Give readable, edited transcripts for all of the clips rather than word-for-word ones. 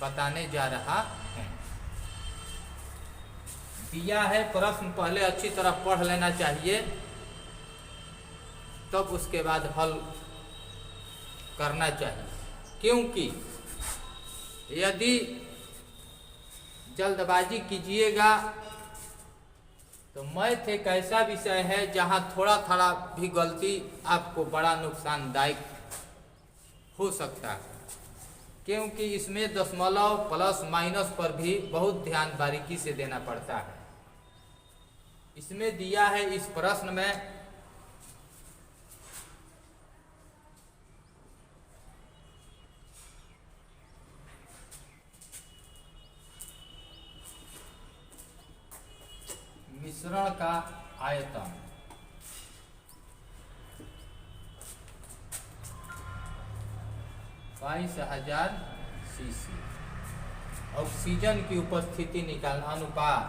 बताने जा रहा हूँ। दिया है प्रश्न, पहले अच्छी तरह पढ़ लेना चाहिए, तब उसके बाद हल करना चाहिए। क्योंकि यदि जल्दबाजी कीजिएगा तो मैथ एक ऐसा विषय है जहाँ थोड़ा थोड़ा भी गलती आपको बड़ा नुकसानदायक हो सकता है, क्योंकि इसमें दशमलव प्लस माइनस पर भी बहुत ध्यान बारीकी से देना पड़ता है। इसमें दिया है इस प्रश्न में मिश्रण का आयतन 22,000 सीसी, ऑक्सीजन की उपस्थिति निकालना, अनुपात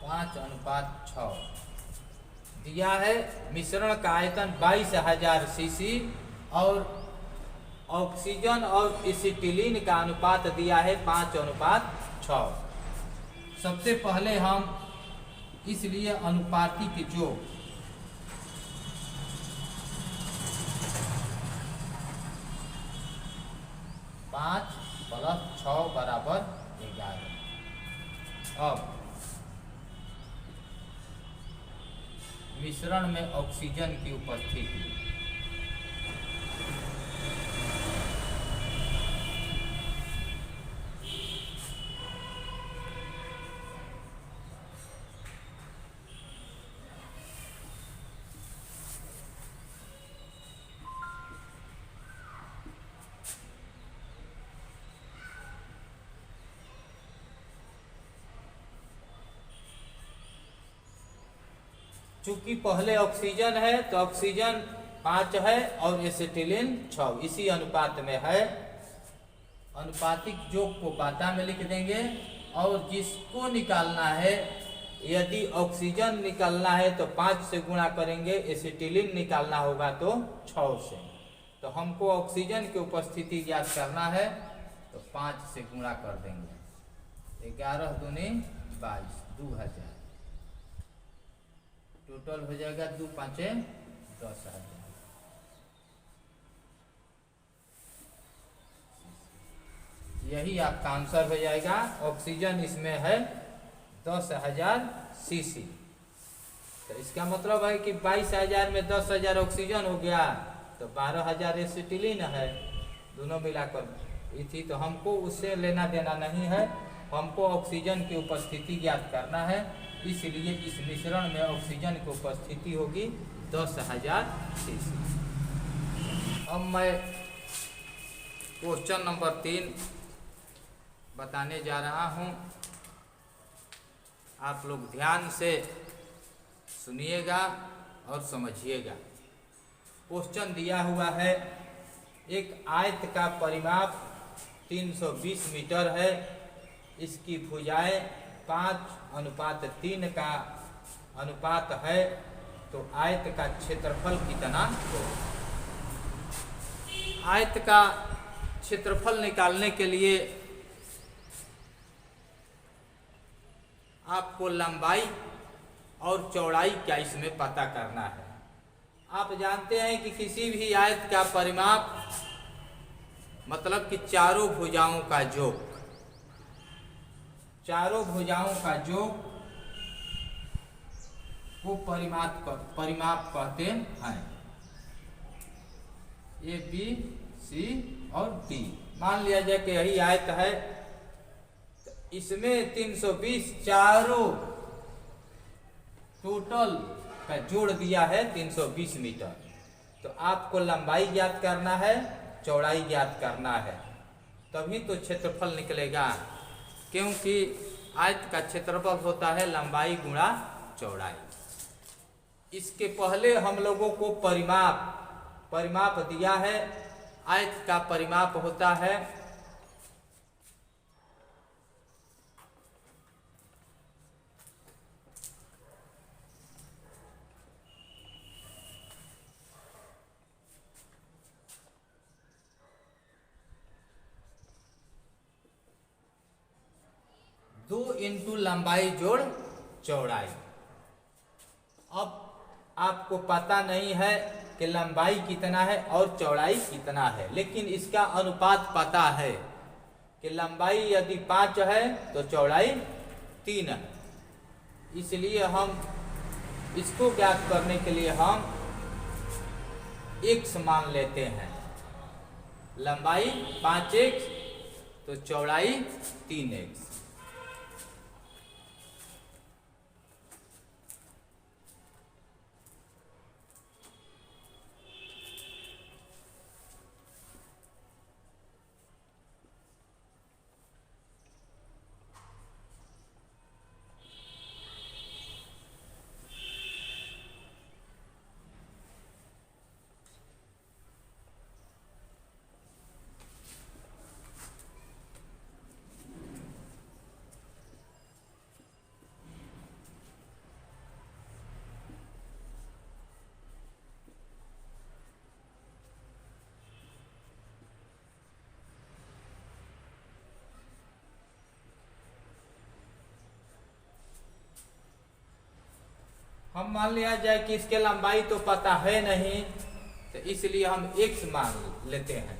5:6 दिया है। मिश्रण का आयतन 22,000 सीसी और ऑक्सीजन और एसिटिलीन का अनुपात दिया है 5:6। सबसे पहले हम इसलिए अनुपातिक जो 5 + 6 = 11। अब मिश्रण में ऑक्सीजन की उपस्थिति, चूंकि पहले ऑक्सीजन है तो ऑक्सीजन 5 है और एसिटिलीन 6 इसी अनुपात में है। अनुपातिक योग को बाता में लिख देंगे और जिसको निकालना है, यदि ऑक्सीजन निकालना है तो 5 से गुणा करेंगे, एसिटिलीन निकालना होगा तो 6 से। तो हमको ऑक्सीजन की उपस्थिति ज्ञात करना है तो 5 से गुणा कर देंगे। 11 दूनी 22, 2000 टोटल हो जाएगा। 2 × 5 = 10,000। यही आपका आंसर हो जाएगा। ऑक्सीजन इसमें है 10,000 सीसी। तो इसका मतलब है कि 22,000 में 10,000 ऑक्सीजन हो गया तो 12,000 एसिटिलीन है, दोनों मिलाकर थी। तो हमको उससे लेना देना नहीं है, हमको ऑक्सीजन की उपस्थिति ज्ञात करना है। इसलिए इस मिश्रण में ऑक्सीजन की उपस्थिति होगी 10,000 सीसी। अब मैं क्वेश्चन नंबर 3 बताने जा रहा हूं। आप लोग ध्यान से सुनिएगा और समझिएगा। क्वेश्चन दिया हुआ है, एक आयत का परिमाप 320 मीटर है, इसकी भुजाएं 5:3 का अनुपात है, तो आयत का क्षेत्रफल कितना हो। आयत का क्षेत्रफल निकालने के लिए आपको लंबाई और चौड़ाई क्या इसमें पता करना है। आप जानते हैं कि किसी भी आयत का परिमाप मतलब कि चारों भुजाओं का योग, चारों भुजाओं का योग को परिमाप कहते हैं। ए, बी, सी और डी। मान लिया जाए कि यही आयत है, तो इसमें 320 चारों टोटल का जोड़ दिया है 320 मीटर। तो आपको लंबाई ज्ञात करना है, चौड़ाई ज्ञात करना है, तभी तो क्षेत्रफल निकलेगा। क्योंकि आयत का क्षेत्रफल होता है लंबाई गुणा चौड़ाई। इसके पहले हम लोगों को परिमाप दिया है। आयत का परिमाप होता है 2 इंटू लंबाई जोड़ चौड़ाई। अब आपको पता नहीं है कि लंबाई कितना है और चौड़ाई कितना है, लेकिन इसका अनुपात पता है कि लंबाई यदि 5 है तो चौड़ाई 3 है। इसलिए हम इसको ज्ञात करने के लिए हम x मान लेते हैं। लंबाई 5x तो चौड़ाई 3x। हम मान लिया जाए कि इसके लंबाई तो पता है नहीं, तो इसलिए हम x मान लेते हैं।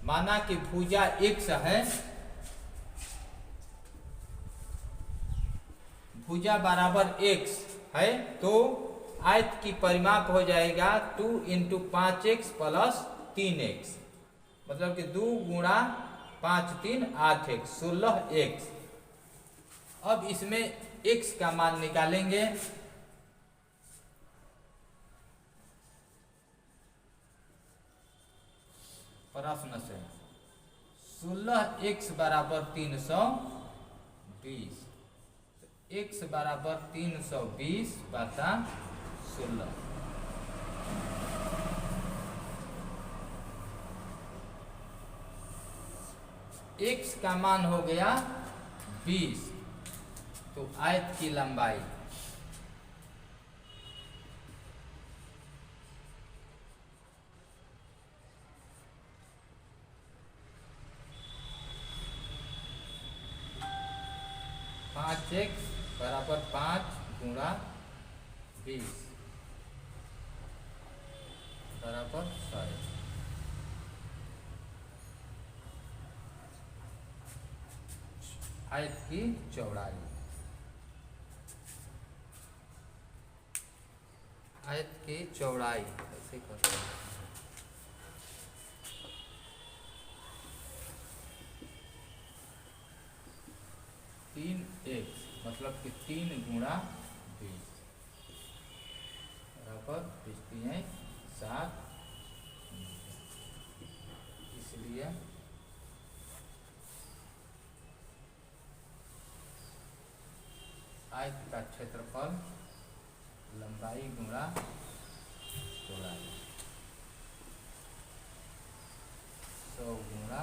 माना कि भुजा x है, भुजा बराबर x है, तो आयत की परिमाप हो जाएगा 2 इंटू 5x प्लस 3x, मतलब कि 2 गुणा 5 3 8x 16x। अब इसमें x का मान निकालेंगे। प्रश्न से 16x बराबर 320, x बराबर 320 बटा 16। x का मान हो गया 20, तो आयत की लंबाई 5x बराबर 5 गुणा 20 बराबर 100। आयत की चौड़ाई, आयत की चौड़ाई ऐसे कर रहे हैं। 3x मतलब कि 3 गुणा 20 बराबर 7। इसलिए आयत का क्षेत्रफल लंबाई गुणा चौड़ाई 100 गुणा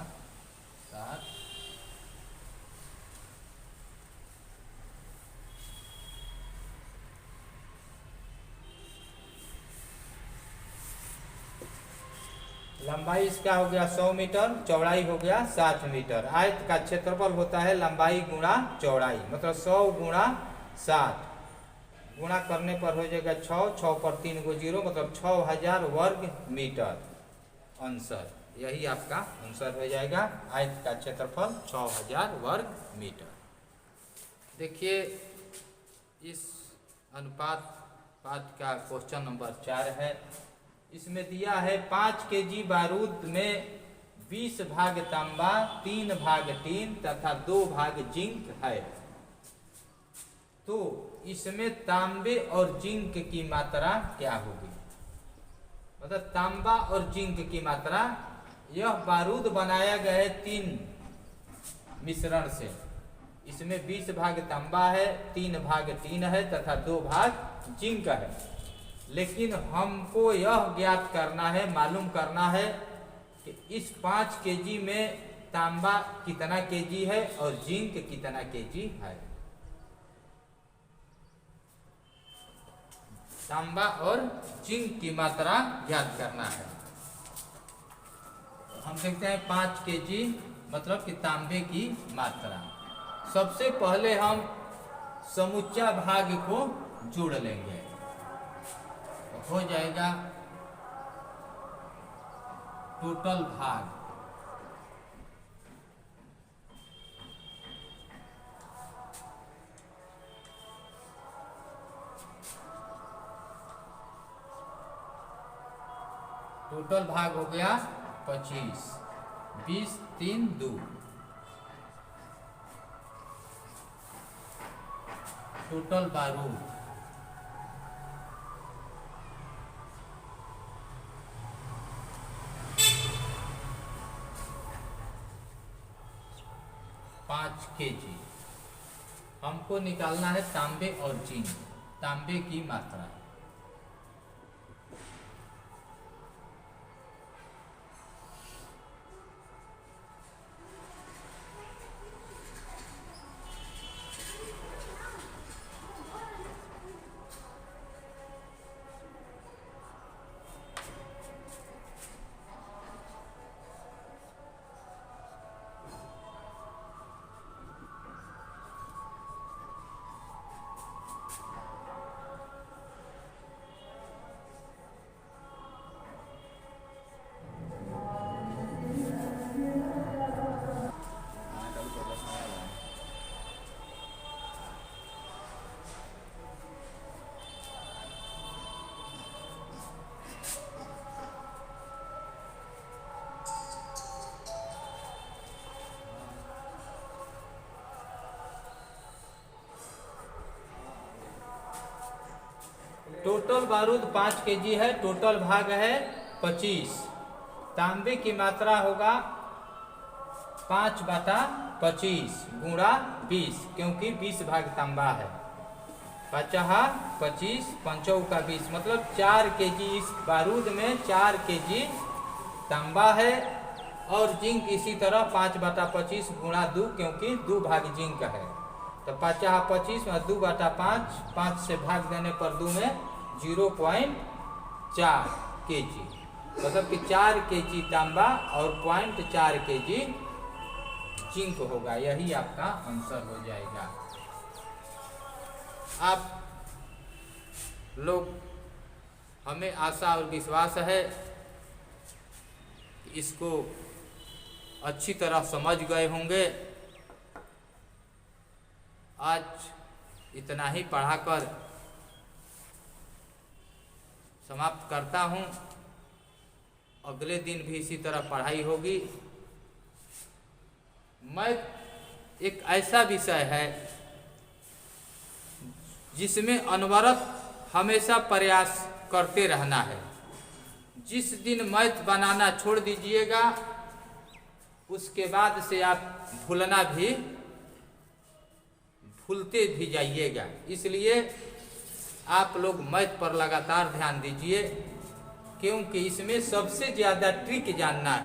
7। लंबाई इसका हो गया 100 मीटर, चौड़ाई हो गया 60 मीटर। आयत का क्षेत्रफल होता है लंबाई गुणा चौड़ाई, मतलब 100 गुणा 60 गुणा करने पर हो जाएगा 6, 6 पर 3 गो 0, मतलब 6000 वर्ग मीटर आंसर। यही आपका आंसर हो जाएगा। आयत का क्षेत्रफल 6000 वर्ग मीटर। देखिए इस अनुपात का क्वेश्चन नंबर 4 है। इसमें दिया है 5 केजी बारूद में 20 भाग तांबा, 3 भाग टीन तथा 2 भाग जिंक है, तो इसमें तांबे और जिंक की मात्रा क्या होगी। मतलब तांबा और जिंक की मात्रा, यह बारूद बनाया गया है 3 मिश्रण से। इसमें 20 भाग तांबा है, 3 भाग टीन है तथा 2 भाग जिंक है। लेकिन हमको यह ज्ञात करना है, मालूम करना है कि इस 5 केजी में तांबा कितना केजी है और जिंक कितना केजी है। तांबा और जिंक की मात्रा ज्ञात करना है। हम देखते हैं 5 केजी मतलब कि तांबे की मात्रा। सबसे पहले हम समुच्चा भाग को जोड़ लेंगे, तो हो जाएगा टोटल भाग। टोटल भाग हो गया 25, 20, 3, 2। टोटल बारूद 5 kg। हमको निकालना है तांबे और जिंक, तांबे की मात्रा। टोटल बारूद 5 kg है, टोटल भाग है 25। तांबे की मात्रा होगा 5/25 गुणा 20, क्योंकि 20 भाग तांबा है। 5×25 पंचौ का 20, मतलब 4 kg। इस बारूद में 4 kg तांबा है। और जिंक इसी तरह 5/25 गुणा 2, क्योंकि 2 भाग जिंक है। तो 5×25 में 2/5, 5 से भाग देने पर 2 में 0.4 kg, मतलब कि 4 kg तांबा और 0.4 kg जिंक होगा। यही आपका आंसर हो जाएगा। आप लोग, हमें आशा और विश्वास है कि इसको अच्छी तरह समझ गए होंगे। आज इतना ही पढ़ाकर समाप्त करता हूँ। अगले दिन भी इसी तरह पढ़ाई होगी। मैथ एक ऐसा विषय है जिसमें अनवरत हमेशा प्रयास करते रहना है। जिस दिन मैथ बनाना छोड़ दीजिएगा, उसके बाद से आप भूलते भी जाइएगा। इसलिए आप लोग मैथ पर लगातार ध्यान दीजिए, क्योंकि इसमें सबसे ज़्यादा ट्रिक जानना है।